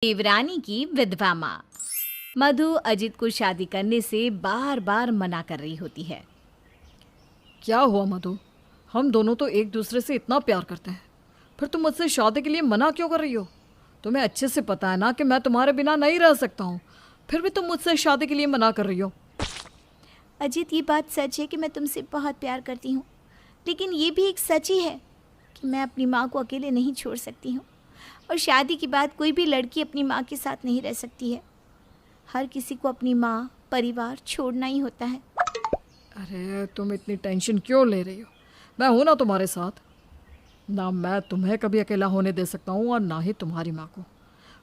देवरानी की विधवा माँ। मधु अजित को शादी करने से बार बार मना कर रही होती है। क्या हुआ मधु? हम दोनों तो एक दूसरे से इतना प्यार करते हैं, फिर तुम मुझसे शादी के लिए मना क्यों कर रही हो? तुम्हें अच्छे से पता है ना कि मैं तुम्हारे बिना नहीं रह सकता हूँ, फिर भी तुम मुझसे शादी के लिए मना कर रही हो। अजित, ये बात सच है कि मैं तुमसे बहुत प्यार करती हूँ, लेकिन ये भी एक सच ही है कि मैं अपनी माँ को अकेले नहीं छोड़ सकती हूँ। और शादी के बाद कोई भी लड़की अपनी माँ के साथ नहीं रह सकती है। हर किसी को अपनी माँ, परिवार छोड़ना ही होता है। अरे तुम इतनी टेंशन क्यों ले रही हो? मैं हूं ना तुम्हारे साथ। ना मैं तुम्हें कभी अकेला होने दे सकता हूँ और ना ही तुम्हारी माँ को।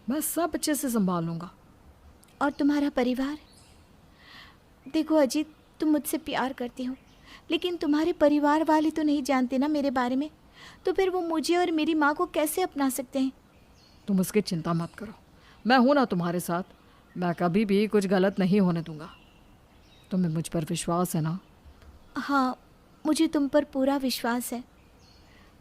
मैं सब अच्छे से संभाल लूँगा। और तुम्हारा परिवार? देखो अजित, तुम मुझसे प्यार करते हो, लेकिन तुम्हारे परिवार वाले तो नहीं जानते ना मेरे बारे में। तो फिर वो मुझे और मेरी माँ को कैसे अपना सकते हैं? तुम उसकी चिंता मत करो, मैं हूं ना तुम्हारे साथ। मैं कभी भी कुछ गलत नहीं होने दूंगा। तुम्हें मुझ पर विश्वास है ना? हाँ, मुझे तुम पर पूरा विश्वास है।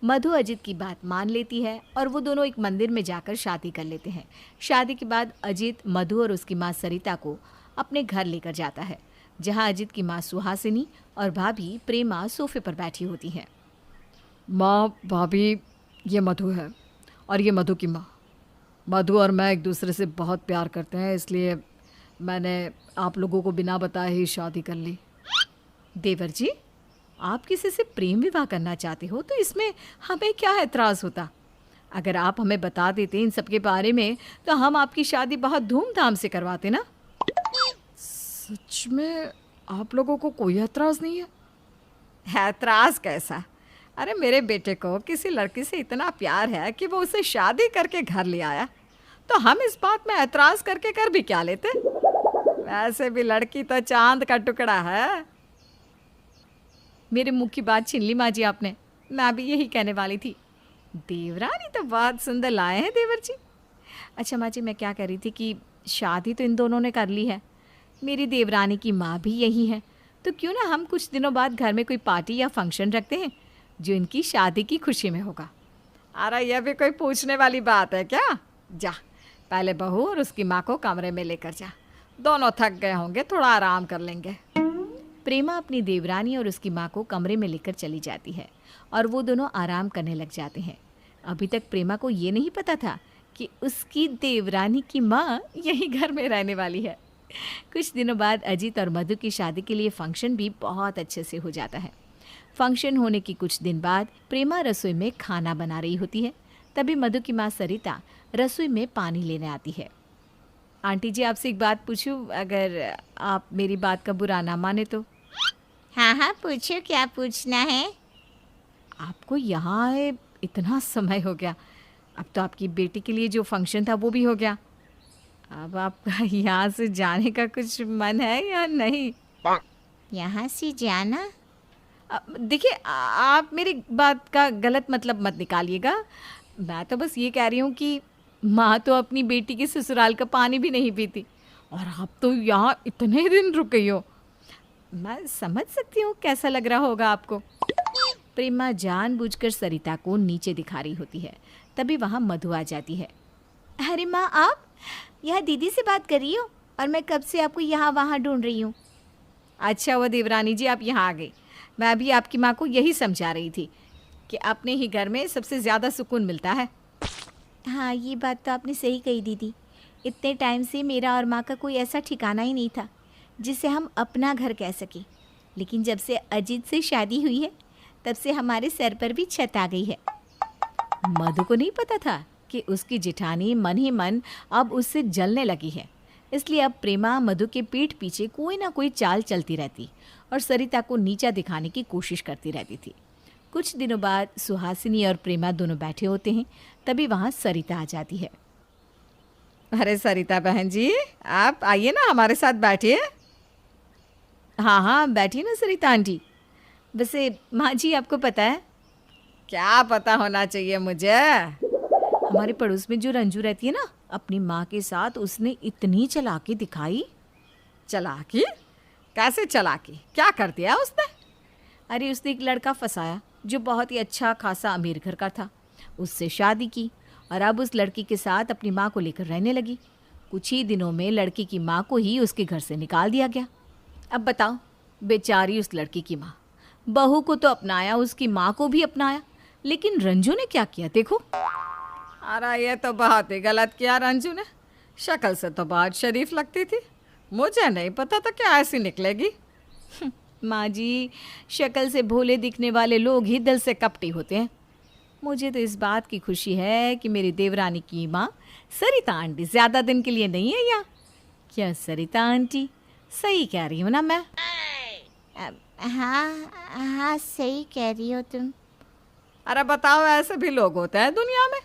मधु अजित की बात मान लेती है और वो दोनों एक मंदिर में जाकर शादी कर लेते हैं। शादी के बाद अजित मधु और उसकी माँ सरिता को अपने घर लेकर जाता है, जहाँ अजित की माँ सुहासिनी और भाभी प्रेमा सोफे पर बैठी होती हैं। माँ, भाभी, ये मधु है और ये मधु की माँ। मधु और मैं एक दूसरे से बहुत प्यार करते हैं, इसलिए मैंने आप लोगों को बिना बताए ही शादी कर ली। देवर जी, आप किसी से प्रेम विवाह करना चाहते हो तो इसमें हमें क्या एतराज़ होता? अगर आप हमें बता देते इन सब के बारे में तो हम आपकी शादी बहुत धूमधाम से करवाते ना। सच में आप लोगों को कोई एतराज़ नहीं है? एतराज़ कैसा? अरे मेरे बेटे को किसी लड़की से इतना प्यार है कि वो उसे शादी करके घर ले आया, तो हम इस बात में एतराज़ करके कर भी क्या लेते? वैसे भी लड़की तो चांद का टुकड़ा है। मेरे मुंह की बात छीन ली माँ जी आपने। मैं भी यही कहने वाली थी। देवरानी तो बहुत सुंदर लाए हैं देवर जी। अच्छा माँ जी, मैं क्या कह रही थी कि शादी तो इन दोनों ने कर ली है, मेरी देवरानी की माँ भी यही है, तो क्यों ना हम कुछ दिनों बाद घर में कोई पार्टी या फंक्शन रखते हैं जो इनकी शादी की खुशी में होगा। अरे यह भी कोई पूछने वाली बात है क्या? जा, पहले बहू और उसकी माँ को कमरे में लेकर जा। दोनों थक गए होंगे, थोड़ा आराम कर लेंगे। प्रेमा अपनी देवरानी और उसकी माँ को कमरे में लेकर चली जाती है और वो दोनों आराम करने लग जाते हैं। अभी तक प्रेमा को ये नहीं पता था कि उसकी देवरानी की माँ यही घर में रहने वाली है। कुछ दिनों बाद अजित और मधु की शादी के लिए फंक्शन भी बहुत अच्छे से हो जाता है। फंक्शन होने के कुछ दिन बाद प्रेमा रसोई में खाना बना रही होती है। तभी मधु की माँ सरिता रसोई में पानी लेने आती है। आंटी जी, आपसे एक बात पूछूं, अगर आप मेरी बात का बुरा ना माने तो? हाँ हाँ, पूछो, क्या पूछना है? आपको यहाँ आए इतना समय हो गया, अब तो आपकी बेटी के लिए जो फंक्शन था वो भी हो गया। अब आपका यहाँ से जाने का कुछ मन है या नहीं? यहाँ से जाना? देखिए, आप मेरी बात का गलत मतलब मत निकालिएगा। मैं तो बस ये कह रही हूँ कि माँ तो अपनी बेटी के ससुराल का पानी भी नहीं पीती और आप तो यहाँ इतने दिन रुक गई हो। मैं समझ सकती हूँ कैसा लग रहा होगा आपको। प्रेमा जानबूझकर सरिता को नीचे दिखा रही होती है। तभी वहाँ मधु आ जाती है। अरे माँ, आप यहाँ दीदी से बात कर रही हो और मैं कब से आपको यहाँ वहाँ ढूंढ रही हूँ। अच्छा हुआ देवरानी जी आप यहाँ आ गई। मैं भी आपकी माँ को यही समझा रही थी कि अपने ही घर में सबसे ज़्यादा सुकून मिलता है। हाँ, ये बात तो आपने सही कही दीदी। इतने टाइम से मेरा और माँ का कोई ऐसा ठिकाना ही नहीं था जिसे हम अपना घर कह सकें, लेकिन जब से अजीत से शादी हुई है तब से हमारे सर पर भी छत आ गई है। मधु को नहीं पता था कि उसकी जेठानी मन ही मन अब उससे जलने लगी है, इसलिए अब प्रेमा मधु के पीठ पीछे कोई ना कोई चाल चलती रहती और सरिता को नीचा दिखाने की कोशिश करती रहती थी। कुछ दिनों बाद सुहासिनी और प्रेमा दोनों बैठे होते हैं। तभी वहाँ सरिता आ जाती है। अरे सरिता बहन जी, आप आइए ना, हमारे साथ बैठिए। हाँ हाँ, बैठिए ना सरिता आंटी। वैसे माँ जी, आपको पता है? क्या पता होना चाहिए मुझे? हमारे पड़ोस में जो रंजू रहती है ना, अपनी माँ के साथ उसने इतनी चालाकी दिखाई। चालाकी? कैसे चालाकी? क्या कर दिया उसने? अरे उसने एक लड़का फंसाया जो बहुत ही अच्छा खासा अमीर घर का था, उससे शादी की और अब उस लड़की के साथ अपनी माँ को लेकर रहने लगी। कुछ ही दिनों में लड़की की माँ को ही उसके घर से निकाल दिया गया। अब बताओ, बेचारी उस लड़की की माँ, बहू को तो अपनाया, उसकी माँ को भी अपनाया, लेकिन रंजू ने क्या किया देखो। अरे ये तो बहुत ही गलत किया रंजू ने। शक्ल से तो बहुत शरीफ लगती थी, मुझे नहीं पता था क्या ऐसी निकलेगी। माँ जी, शक्ल से भोले दिखने वाले लोग ही दिल से कपटी होते हैं। मुझे तो इस बात की खुशी है कि मेरी देवरानी की माँ सरिता आंटी ज़्यादा दिन के लिए नहीं है यहाँ। क्या सरिता आंटी, सही कह रही हूँ ना मैं? हाँ हाँ, सही कह रही हो तुम। अरे बताओ, ऐसे भी लोग होते हैं दुनिया में।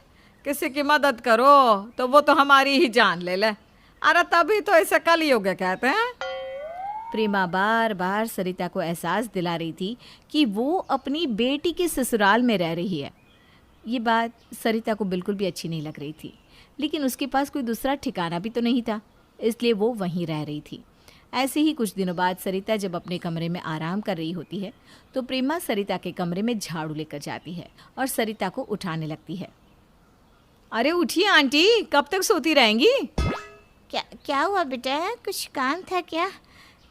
किसी की मदद करो तो वो तो हमारी ही जान ले ले। अरे तभी तो इसे कलयुग कहते हैं। प्रेमा बार बार सरिता को एहसास दिला रही थी कि वो अपनी बेटी के ससुराल में रह रही है। ये बात सरिता को बिल्कुल भी अच्छी नहीं लग रही थी, लेकिन उसके पास कोई दूसरा ठिकाना भी तो नहीं था, इसलिए वो वहीं रह रही थी। ऐसे ही कुछ दिनों बाद सरिता जब अपने कमरे में आराम कर रही होती है तो प्रेमा सरिता के कमरे में झाड़ू लेकर जाती है और सरिता को उठाने लगती है। अरे उठिए आंटी, कब तक सोती रहेंगी? क्या क्या हुआ बेटा, कुछ काम था क्या?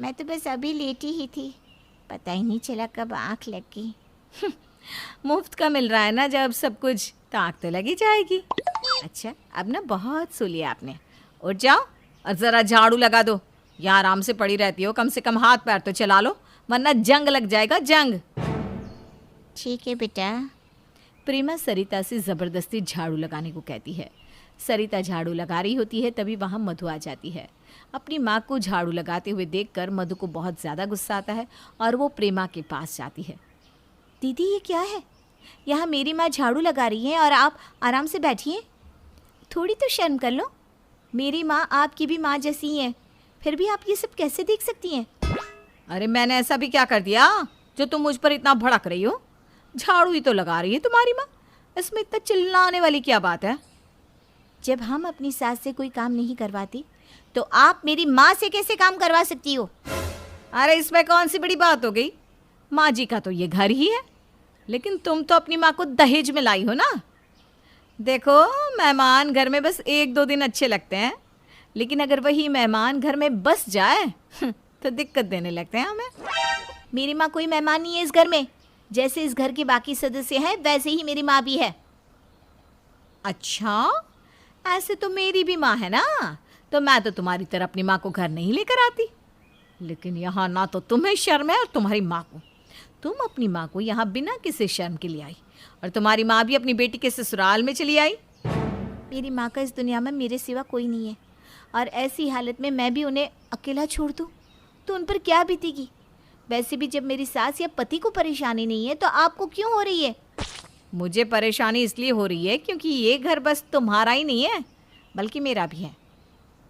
मैं तो बस अभी लेटी ही थी, पता ही नहीं चला कब आँख लग गई। मुफ्त का मिल रहा है ना जब सब कुछ, तो आँख तो लगी जाएगी। अच्छा, अब ना बहुत सो लिया आपने, उठ जाओ और ज़रा झाड़ू लगा दो। यहाँ आराम से पड़ी रहती हो, कम से कम हाथ पैर तो चला लो, वरना जंग लग जाएगा, जंग। ठीक है बेटा। प्रेमा सरिता से ज़बरदस्ती झाड़ू लगाने को कहती है। सरिता झाड़ू लगा रही होती है, तभी वहाँ मधु आ जाती है। अपनी माँ को झाड़ू लगाते हुए देखकर मधु को बहुत ज़्यादा गुस्सा आता है और वो प्रेमा के पास जाती है। दीदी, ये क्या है? यहाँ मेरी माँ झाड़ू लगा रही है और आप आराम से बैठिए। थोड़ी तो शर्म कर लो, मेरी माँ आपकी भी माँ जैसी ही है, फिर भी आप ये सब कैसे देख सकती हैं? अरे मैंने ऐसा भी क्या कर दिया जो तुम मुझ पर इतना भड़क रही हो? झाड़ू ही तो लगा रही है तुम्हारी माँ, इसमें इतना चिल्लाने वाली क्या बात है? जब हम अपनी सास से कोई काम नहीं करवाती तो आप मेरी माँ से कैसे काम करवा सकती हो? अरे इसमें कौन सी बड़ी बात हो गई? माँ जी का तो ये घर ही है, लेकिन तुम तो अपनी माँ को दहेज में लाई हो ना। देखो, मेहमान घर में बस 1-2 दिन अच्छे लगते हैं, लेकिन अगर वही मेहमान घर में बस जाए तो दिक्कत देने लगते हैं हमें। मेरी माँ कोई मेहमान नहीं है इस घर में, जैसे इस घर के बाकी सदस्य हैं वैसे ही मेरी माँ भी है। अच्छा, ऐसे तो मेरी भी माँ है ना, तो मैं तो तुम्हारी तरह अपनी माँ को घर नहीं लेकर आती। लेकिन यहाँ ना तो तुम्हें शर्म है और तुम्हारी माँ को। तुम अपनी माँ को यहाँ बिना किसी शर्म के लिए आई, और तुम्हारी माँ भी अपनी बेटी के ससुराल में चली आई। मेरी माँ का इस दुनिया में मेरे सिवा कोई नहीं है, और ऐसी हालत में मैं भी उन्हें अकेला छोड़ दूँ तो उन पर क्या बीतेगी? वैसे भी जब मेरी सास या पति को परेशानी नहीं है तो आपको क्यों हो रही है? मुझे परेशानी इसलिए हो रही है क्योंकि ये घर बस तुम्हारा ही नहीं है, बल्कि मेरा भी है।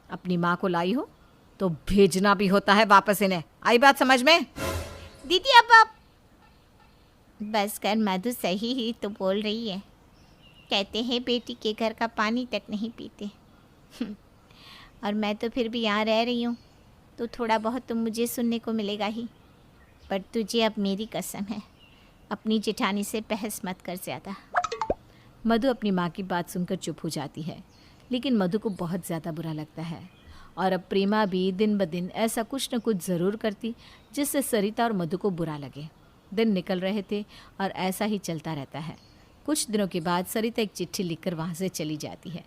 अपनी माँ को लाई हो तो भेजना भी होता है वापस इन्हें। आई बात समझ में? दीदी अब आप बस कर, मधु सही ही तो बोल रही है। कहते हैं बेटी के घर का पानी तक नहीं पीते। और मैं तो फिर भी यहाँ रह रही हूँ, तो थोड़ा बहुत तो मुझे सुनने को मिलेगा ही। पर तुझे अब मेरी कसम है, अपनी जेठानी से बहस मत कर ज़्यादा। मधु अपनी माँ की बात सुनकर चुप हो जाती है, लेकिन मधु को बहुत ज़्यादा बुरा लगता है। और अब प्रेमा भी दिन ब दिन ऐसा कुछ न कुछ ज़रूर करती जिससे सरिता और मधु को बुरा लगे। दिन निकल रहे थे और ऐसा ही चलता रहता है। कुछ दिनों के बाद सरिता एक चिट्ठी लिखकर वहाँ से चली जाती है।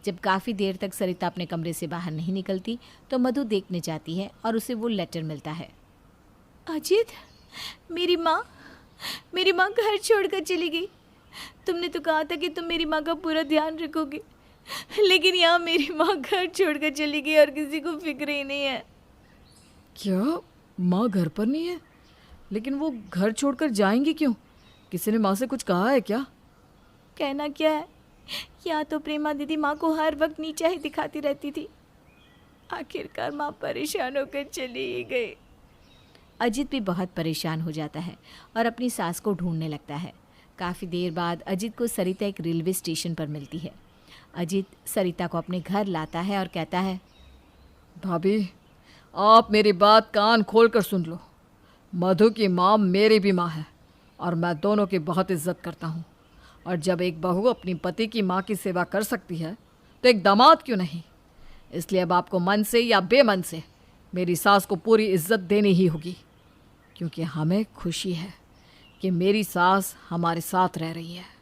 जब काफ़ी देर तक सरिता अपने कमरे से बाहर नहीं निकलती तो मधु देखने जाती है और उसे वो लेटर मिलता है। अजीत, मेरी माँ घर छोड़कर चली गई। तुमने तो कहा था कि तुम मेरी माँ का पूरा ध्यान रखोगे, लेकिन यहाँ मेरी माँ घर छोड़कर चली गई और किसी को फिक्र ही नहीं है। क्या माँ घर पर नहीं है? लेकिन वो घर छोड़कर जाएंगी क्यों? किसी ने माँ से कुछ कहा है क्या? कहना क्या है, या तो प्रेमा दीदी माँ को हर वक्त नीचा ही दिखाती रहती थी। आखिरकार माँ परेशान होकर चली ही गई। अजित भी बहुत परेशान हो जाता है और अपनी सास को ढूंढने लगता है। काफ़ी देर बाद अजित को सरिता एक रेलवे स्टेशन पर मिलती है। अजित सरिता को अपने घर लाता है और कहता है, भाभी, आप मेरी बात कान खोल कर सुन लो। मधु की माँ मेरी भी माँ है और मैं दोनों की बहुत इज्जत करता हूँ। और जब एक बहू अपनी पति की माँ की सेवा कर सकती है तो एक दामाद क्यों नहीं। इसलिए अब आपको मन से या बेमन से मेरी सास को पूरी इज्जत देनी ही होगी, क्योंकि हमें खुशी है कि मेरी सास हमारे साथ रह रही है।